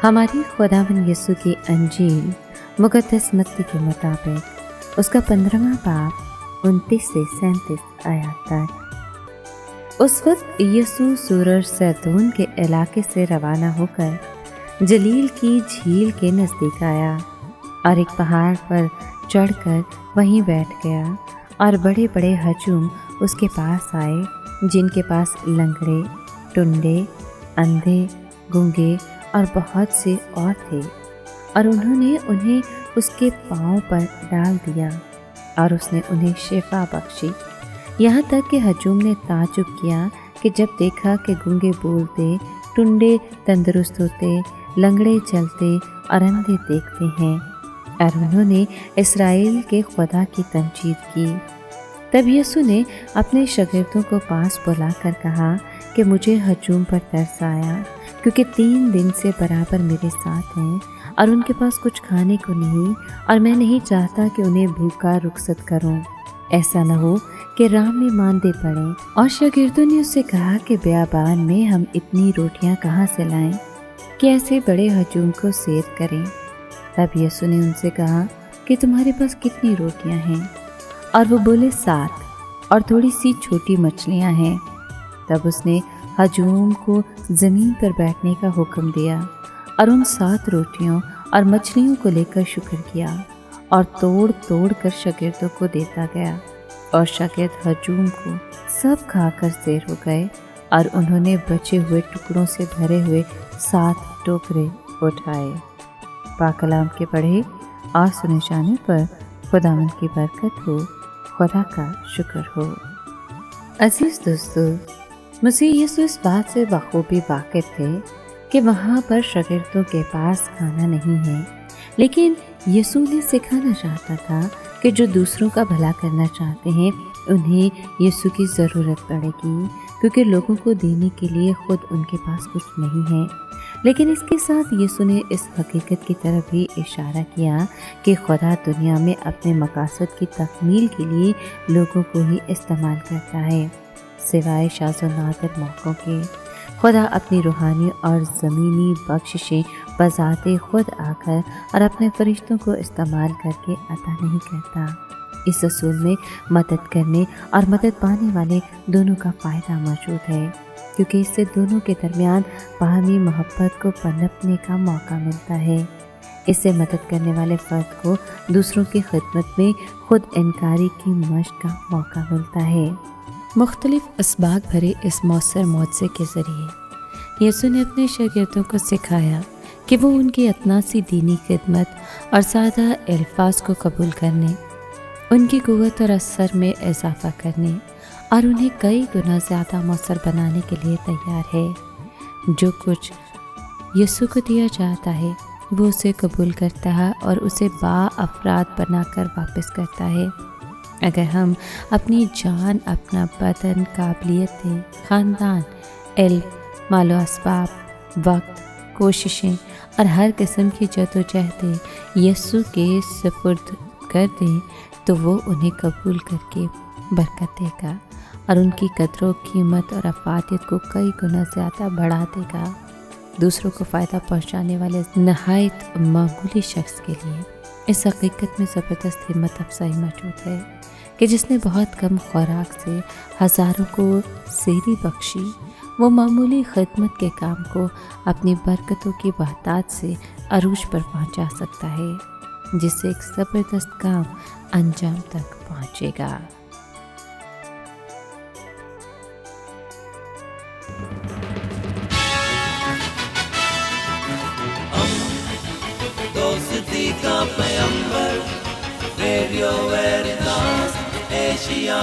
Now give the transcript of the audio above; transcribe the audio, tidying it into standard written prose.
हमारी खुदावन यीशु की अंजील मुक़द्दस मत्ती के मुताबिक उसका 15वां बाब 29 से 37 आयत तक। उस वक्त यीशु सूरज सैतून के इलाके से रवाना होकर जलील की झील के नज़दीक आया और एक पहाड़ पर चढ़कर वहीं बैठ गया और बड़े बड़े हजूम उसके पास आए, जिनके पास लंगड़े, टुंडे, अंधे, गूंगे और बहुत से और थे, और उन्होंने उन्हें उसके पाँव पर डाल दिया और उसने उन्हें शिफा बख्शी। यहाँ तक कि हजूम ने ताज्जुब किया कि जब देखा कि गूंगे बोलते, टुंडे तंदुरुस्त होते, लंगड़े चलते और अंधे देखते हैं, और उन्होंने इस्राएल के खुदा की तमजीद की। तब यीशु ने अपने शागिर्दों को पास बुलाकर कहा कि मुझे हजूम पर तरस आया, क्योंकि 3 दिन से बराबर मेरे साथ हैं और उनके पास कुछ खाने को नहीं, और मैं नहीं चाहता कि उन्हें भूखा रुखसत करूं। ऐसा न हो कि राह में मांदे पड़ें। और शागिर्दों ने उससे कहा कि बियाबान में हम इतनी रोटियां कहाँ से लाएं कि ऐसे बड़े हजूम को सैर करें। तब यीशु ने उनसे कहा कि तुम्हारे पास कितनी रोटियां हैं? और वो बोले 7, और थोड़ी सी छोटी मछलियां हैं। तब उसने हजूम को ज़मीन पर बैठने का हुक्म दिया और उन 7 रोटियों और मछलियों को लेकर शुक्र किया और तोड़ तोड़ कर शागिर्दों को देता गया, और शागिर्द हजूम को सब खाकर सैर हो गए, और उन्होंने बचे हुए टुकड़ों से भरे हुए 7 टोकरे उठाए। पाक कलाम के पढ़े और सुने जाने पर खुदावंद की बरकत हो, खुदा का शुक्र हो। अजीज दोस्तों, मसीह यीशु इस बात से बखूबी वाकिफ थे कि वहाँ पर शागिर्दों के पास खाना नहीं है, लेकिन यीशु ने सिखाना चाहता था कि जो दूसरों का भला करना चाहते हैं उन्हें यीशु की ज़रूरत पड़ेगी, क्योंकि लोगों को देने के लिए खुद उनके पास कुछ नहीं है। लेकिन इसके साथ यीशु ने इस हकीकत की तरफ भी इशारा किया कि खुदा दुनिया में अपने मकासद की तकमील के लिए लोगों को ही इस्तेमाल करता है, सिवाय शाज़ व नादिर मौक़ों के। खुदा अपनी रूहानी और ज़मीनी बख्शिशें बज़ाते खुद आकर और अपने फरिश्तों को इस्तेमाल करके अता नहीं करता। इस असूल में मदद करने और मदद पाने वाले दोनों का फ़ायदा मौजूद है, क्योंकि इससे दोनों के दरमियान बाहमी मोहब्बत को पनपने का मौका मिलता है। इससे मदद करने वाले फ़र्द को दूसरों की खिदमत में खुद इनकारी की मशक़ का मौका मिलता है। मुख्तलिफ असबाग भरे इस मौसर मौज़े के ज़रिए यीशु ने अपने शागिर्दों को सिखाया कि वो उनकी अतनासी दीनी खिदमत और सादा अल्फाज को कबूल करने, उनकी क़ुव्वत और असर में इजाफ़ा करने और उन्हें कई गुना ज़्यादा मौसर बनाने के लिए तैयार है। जो कुछ यीशु को दिया जाता है वो उसे कबूल करता है और उसे बाअफ़राद बनाकर वापस करता है। अगर हम अपनी जान, अपना बदन, काबिलियतें, ख़ानदान, इल्म, मालो असबाब, वक्त, कोशिशें और हर किस्म की जद्दोजहदें यीशु के सुपुर्द कर दें, तो वो उन्हें कबूल करके बरकत देगा और उनकी कदर कीमत और अफादियत को कई गुना ज़्यादा बढ़ा देगा। दूसरों को फ़ायदा पहुँचाने वाले नहायत मामूली शख्स के लिए इस हकीकत में ज़बरदस्त हिम्मत अफजाई मौजूद है कि जिसने बहुत कम खुराक से हज़ारों को सेरी बख्शी, वो मामूली खिदमत के काम को अपनी बरकतों की बहतात से अरूज पर पहुंचा सकता है, जिससे एक ज़बरदस्त काम अंजाम तक पहुंचेगा। दोस्ती का पैगंबर, रेडियो वेरितास एशिया।